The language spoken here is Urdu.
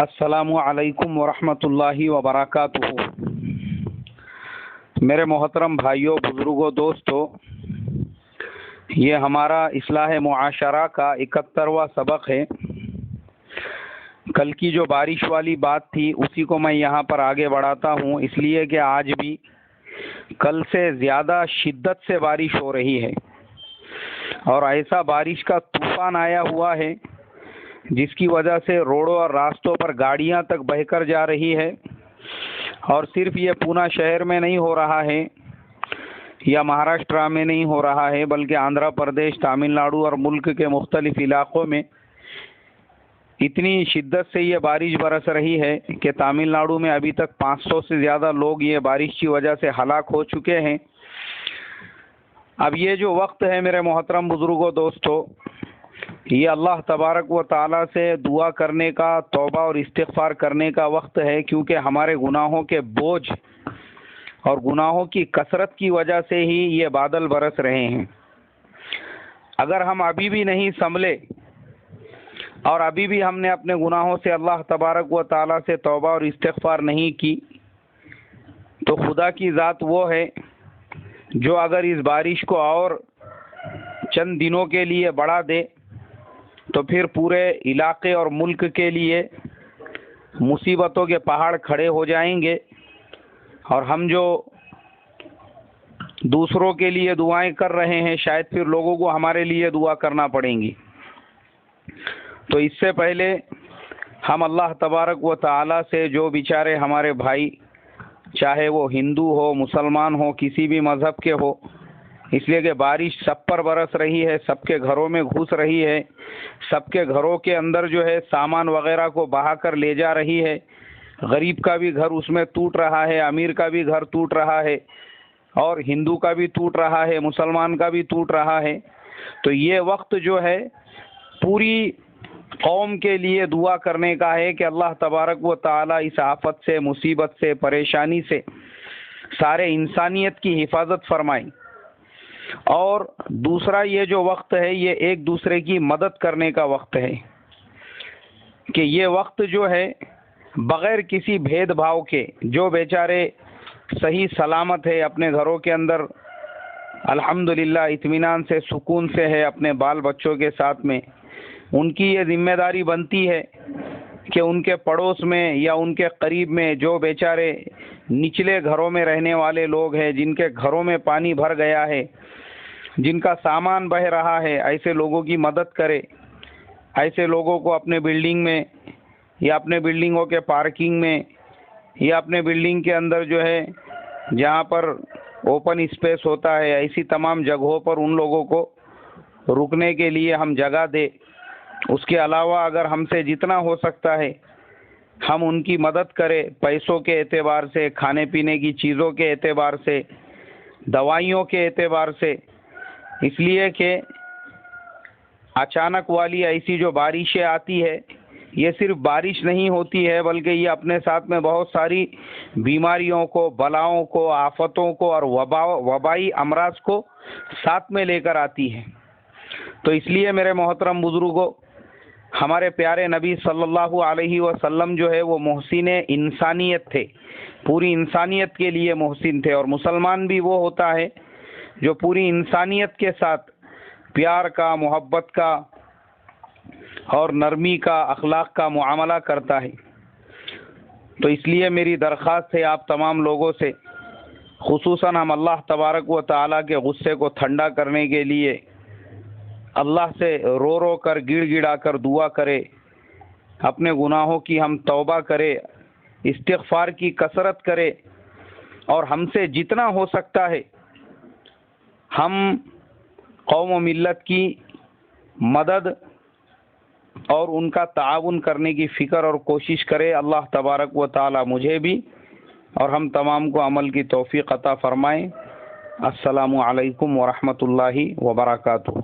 السلام علیکم ورحمۃ اللہ وبرکاتہ۔ میرے محترم بھائیوں، بزرگوں، دوستوں، یہ ہمارا اصلاح معاشرہ کا 71واں سبق ہے۔ کل کی جو بارش والی بات تھی اسی کو میں یہاں پر آگے بڑھاتا ہوں، اس لیے کہ آج بھی کل سے زیادہ شدت سے بارش ہو رہی ہے اور ایسا بارش کا طوفان آیا ہوا ہے جس کی وجہ سے روڈوں اور راستوں پر گاڑیاں تک بہہ کر جا رہی ہے۔ اور صرف یہ پونا شہر میں نہیں ہو رہا ہے یا مہاراشٹر میں نہیں ہو رہا ہے، بلکہ آندھرا پردیش، تامل ناڈو اور ملک کے مختلف علاقوں میں اتنی شدت سے یہ بارش برس رہی ہے کہ تامل ناڈو میں ابھی تک 500 سے زیادہ لوگ یہ بارش کی وجہ سے ہلاک ہو چکے ہیں۔ اب یہ جو وقت ہے میرے محترم بزرگوں، دوستوں، یہ اللہ تبارک و تعالیٰ سے دعا کرنے کا، توبہ اور استغفار کرنے کا وقت ہے، کیونکہ ہمارے گناہوں کے بوجھ اور گناہوں کی کثرت کی وجہ سے ہی یہ بادل برس رہے ہیں۔ اگر ہم ابھی بھی نہیں سنبھلے اور ابھی بھی ہم نے اپنے گناہوں سے اللہ تبارک و تعالیٰ سے توبہ اور استغفار نہیں کی، تو خدا کی ذات وہ ہے جو اگر اس بارش کو اور چند دنوں کے لیے بڑھا دے تو پھر پورے علاقے اور ملک کے لیے مصیبتوں کے پہاڑ کھڑے ہو جائیں گے، اور ہم جو دوسروں کے لیے دعائیں کر رہے ہیں شاید پھر لوگوں کو ہمارے لیے دعا کرنا پڑیں گی۔ تو اس سے پہلے ہم اللہ تبارک و تعالیٰ سے جو بیچارے ہمارے بھائی، چاہے وہ ہندو ہو، مسلمان ہو، کسی بھی مذہب کے ہو، اس لیے کہ بارش سب پر برس رہی ہے، سب کے گھروں میں گھس رہی ہے، سب کے گھروں کے اندر جو ہے سامان وغیرہ کو بہا کر لے جا رہی ہے۔ غریب کا بھی گھر اس میں ٹوٹ رہا ہے، امیر کا بھی گھر ٹوٹ رہا ہے، اور ہندو کا بھی ٹوٹ رہا ہے، مسلمان کا بھی ٹوٹ رہا ہے۔ تو یہ وقت جو ہے پوری قوم کے لیے دعا کرنے کا ہے کہ اللہ تبارک و تعالیٰ اس آفت سے، مصیبت سے، پریشانی سے سارے انسانیت کی حفاظت فرمائیں۔ اور دوسرا یہ جو وقت ہے یہ ایک دوسرے کی مدد کرنے کا وقت ہے، کہ یہ وقت جو ہے بغیر کسی بھید بھاؤ کے جو بیچارے صحیح سلامت ہے، اپنے گھروں کے اندر الحمدللہ اطمینان سے، سکون سے ہے اپنے بال بچوں کے ساتھ میں، ان کی یہ ذمہ داری بنتی ہے کہ ان کے پڑوس میں یا ان کے قریب میں جو بیچارے نچلے گھروں میں رہنے والے لوگ ہیں، جن کے گھروں میں پانی بھر گیا ہے، جن کا سامان بہہ رہا ہے، ایسے لوگوں کی مدد کرے۔ ایسے لوگوں کو اپنے بلڈنگ میں یا اپنے بلڈنگوں کے پارکنگ میں یا اپنے بلڈنگ کے اندر جو ہے جہاں پر اوپن اسپیس ہوتا ہے، ایسی تمام جگہوں پر ان لوگوں کو رکنے کے لیے ہم جگہ دے۔ اس کے علاوہ اگر ہم سے جتنا ہو سکتا ہے ہم ان کی مدد کریں، پیسوں کے اعتبار سے، کھانے پینے کی چیزوں کے اعتبار سے، دوائیوں کے اعتبار سے، اس لیے کہ اچانک والی ایسی جو بارشیں آتی ہے یہ صرف بارش نہیں ہوتی ہے، بلکہ یہ اپنے ساتھ میں بہت ساری بیماریوں کو، بلاؤں کو، آفتوں کو اور وبائی امراض کو ساتھ میں لے کر آتی ہے۔ تو اس لیے میرے محترم بزرگوں، ہمارے پیارے نبی صلی اللہ علیہ وسلم جو ہے وہ محسن انسانیت تھے، پوری انسانیت کے لیے محسن تھے، اور مسلمان بھی وہ ہوتا ہے جو پوری انسانیت کے ساتھ پیار کا، محبت کا اور نرمی کا، اخلاق کا معاملہ کرتا ہے۔ تو اس لیے میری درخواست ہے آپ تمام لوگوں سے، خصوصاً ہم اللہ تبارک و تعالیٰ کے غصے کو ٹھنڈا کرنے کے لیے اللہ سے رو رو کر، گڑ گڑا کر دعا کرے، اپنے گناہوں کی ہم توبہ کرے، استغفار کی کثرت کرے، اور ہم سے جتنا ہو سکتا ہے ہم قوم و ملت کی مدد اور ان کا تعاون کرنے کی فکر اور کوشش کرے۔ اللہ تبارک و تعالی مجھے بھی اور ہم تمام کو عمل کی توفیق عطا فرمائے۔ السلام علیکم ورحمۃ اللہ وبرکاتہ۔